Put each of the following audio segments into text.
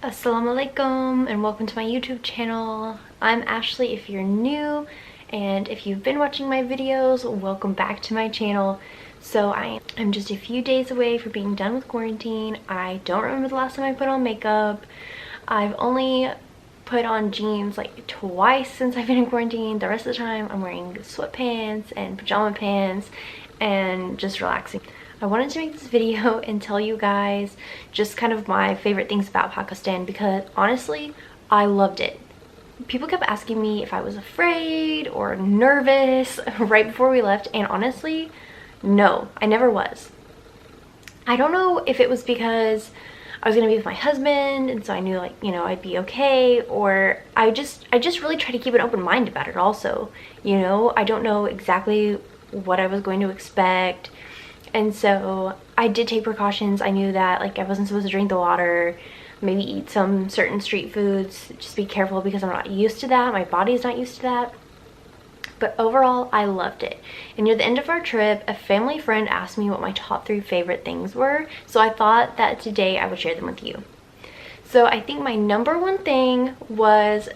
Assalamu alaikum and welcome to my YouTube channel. I'm Ashley if you're new, and if you've been watching my videos, welcome back to my channel. So I'm just a few days away from being done with quarantine. I don't remember the last time I put on makeup. I've only put on jeans like twice since I've been in quarantine. The rest of the time I'm wearing sweatpants and pajama pants and just relaxing. I wanted to make this video and tell you guys just kind of my favorite things about Pakistan because honestly, I loved it. People kept asking me if I was afraid or nervous right before we left, and honestly, no, I never was. I don't know if it was because I was gonna be with my husband and so I knew, like, you know, I'd be okay, or I just really try to keep an open mind about it also. You know, I don't know exactly what I was going to expect. And so I did take precautions. I knew that, like, I wasn't supposed to drink the water, maybe eat some certain street foods. Just be careful because I'm not used to that. My body's not used to that. But overall, I loved it. And near the end of our trip, a family friend asked me what my top 3 favorite things were. So I thought that today I would share them with you. So I think my number 1 thing was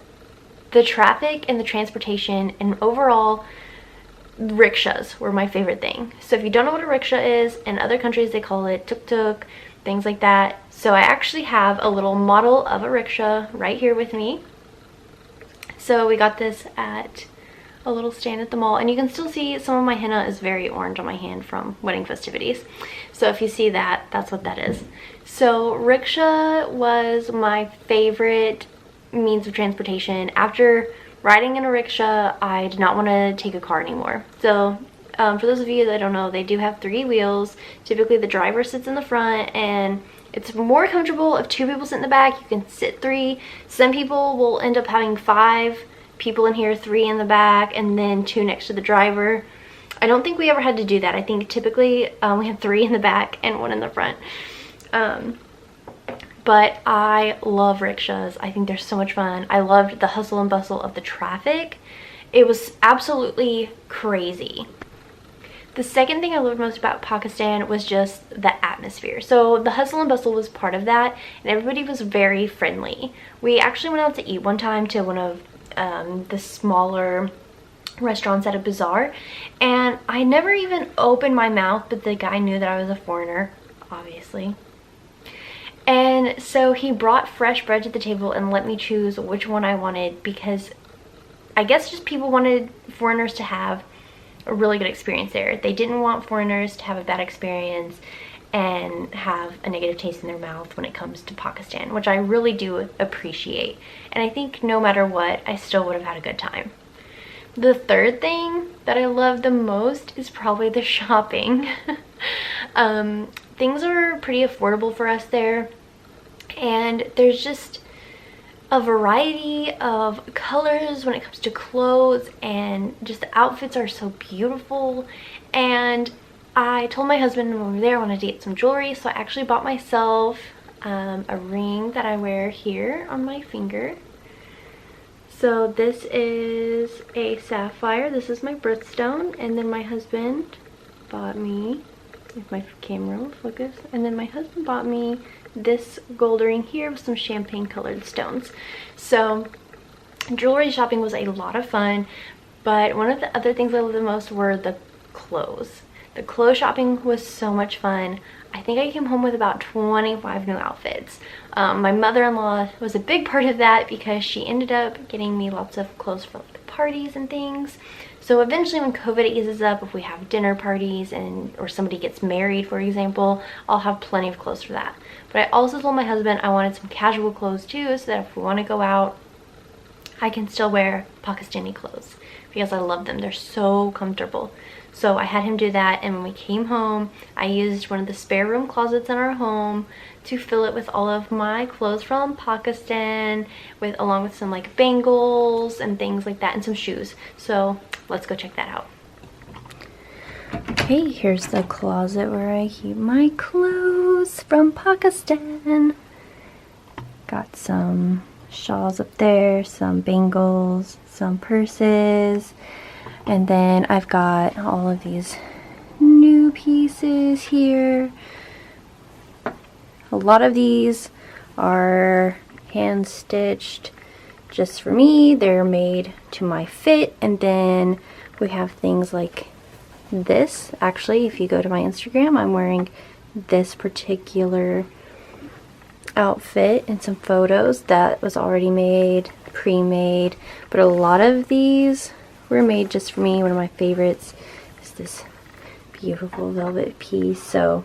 the traffic and the transportation, and overall, rickshaws were my favorite thing. So if you don't know what a rickshaw is, in other countries they call it tuk-tuk, things like that. So I actually have a little model of a rickshaw right here with me. So we got this at a little stand at the mall, and you can still see some of my henna is very orange on my hand from wedding festivities. So if you see that, that's what that is. So rickshaw was my favorite means of transportation. After riding in a rickshaw, I did not want to take a car anymore. So for those of you that don't know, they do have 3 wheels. Typically the driver sits in the front, and it's more comfortable if 2 people sit in the back. You can sit 3. Some people will end up having 5 people in here, 3 in the back, and then 2 next to the driver. I don't think we ever had to do that. I think typically we had 3 in the back and 1 in the front. But I love rickshaws. I think they're so much fun. I loved the hustle and bustle of the traffic. It was absolutely crazy. The second thing I loved most about Pakistan was just the atmosphere. So the hustle and bustle was part of that, and everybody was very friendly. We actually went out to eat one time to one of the smaller restaurants at a bazaar, and I never even opened my mouth, but the guy knew that I was a foreigner, obviously. And so he brought fresh bread to the table and let me choose which one I wanted, because I guess just people wanted foreigners to have a really good experience there. They didn't want foreigners to have a bad experience and have a negative taste in their mouth when it comes to Pakistan, which I really do appreciate. And I think no matter what, I still would have had a good time. The third thing that I love the most is probably the shopping. Things are pretty affordable for us there, and there's just a variety of colors when it comes to clothes, and just the outfits are so beautiful. And I told my husband when we were there I wanted to get some jewelry, so I actually bought myself a ring that I wear here on my finger. So this is a sapphire. This is my birthstone, and then my husband bought me, if my camera will focus, and then my husband bought me this gold ring here with some champagne colored stones. So jewelry shopping was a lot of fun, but one of the other things I loved the most were the clothes. The clothes shopping was so much fun. I think I came home with about 25 new outfits. My mother-in-law was a big part of that because she ended up getting me lots of clothes for like parties and things. So eventually when COVID eases up, if we have dinner parties or somebody gets married, for example, I'll have plenty of clothes for that. But I also told my husband I wanted some casual clothes too, so that if we want to go out, I can still wear Pakistani clothes because I love them. They're so comfortable. So I had him do that, and when we came home, I used one of the spare room closets in our home to fill it with all of my clothes from Pakistan, along with some like bangles and things like that, and some shoes. So let's go check that out. Okay, here's the closet where I keep my clothes from Pakistan. Got some shawls up there, some bangles, some purses, and then I've got all of these new pieces here. A lot of these are hand stitched just for me. They're made to my fit. And then we have things like this. Actually, if you go to my Instagram, I'm wearing this particular outfit and some photos that was already made, pre-made, but a lot of these were made just for me. One of my favorites is this beautiful velvet piece. So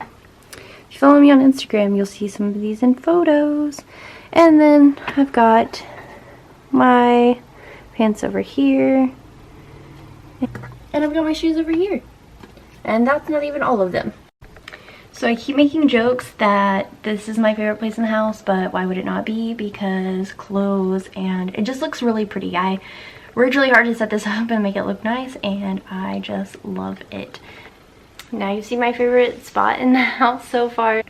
if you follow me on Instagram, you'll see some of these in photos. And then I've got my pants over here, and I've got my shoes over here, and that's not even all of them. So I keep making jokes that this is my favorite place in the house, but why would it not be? Because clothes, and it just looks really pretty. I worked really hard to set this up and make it look nice, and I just love it. Now you see my favorite spot in the house so far.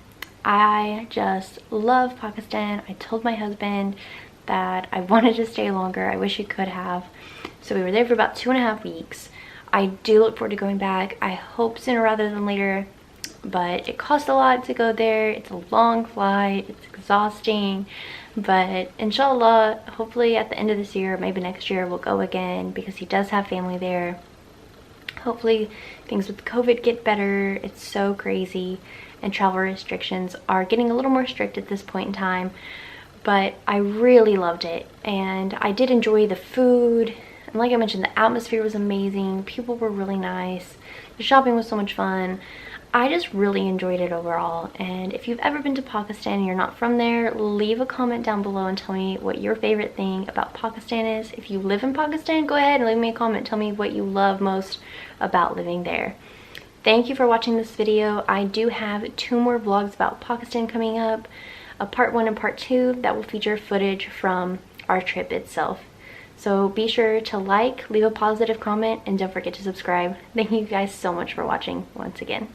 I just love Pakistan. I told my husband that I wanted to stay longer. I wish I could have. So we were there for about 2.5 weeks. I do look forward to going back. I hope sooner rather than later, but it costs a lot to go there. It's a long flight. It's exhausting, but inshallah, hopefully at the end of this year, maybe next year, we'll go again because he does have family there. Hopefully things with COVID get better. It's so crazy, and travel restrictions are getting a little more strict at this point in time, but I really loved it, and I did enjoy the food. And like I mentioned, the atmosphere was amazing. People were really nice. The shopping was so much fun. I just really enjoyed it overall. And if you've ever been to Pakistan and you're not from there, leave a comment down below and tell me what your favorite thing about Pakistan is. If you live in Pakistan, go ahead and leave me a comment. Tell me what you love most about living there. Thank you for watching this video. I do have 2 more vlogs about Pakistan coming up, a part 1 and part 2 that will feature footage from our trip itself. So be sure to like, leave a positive comment, and don't forget to subscribe. Thank you guys so much for watching once again.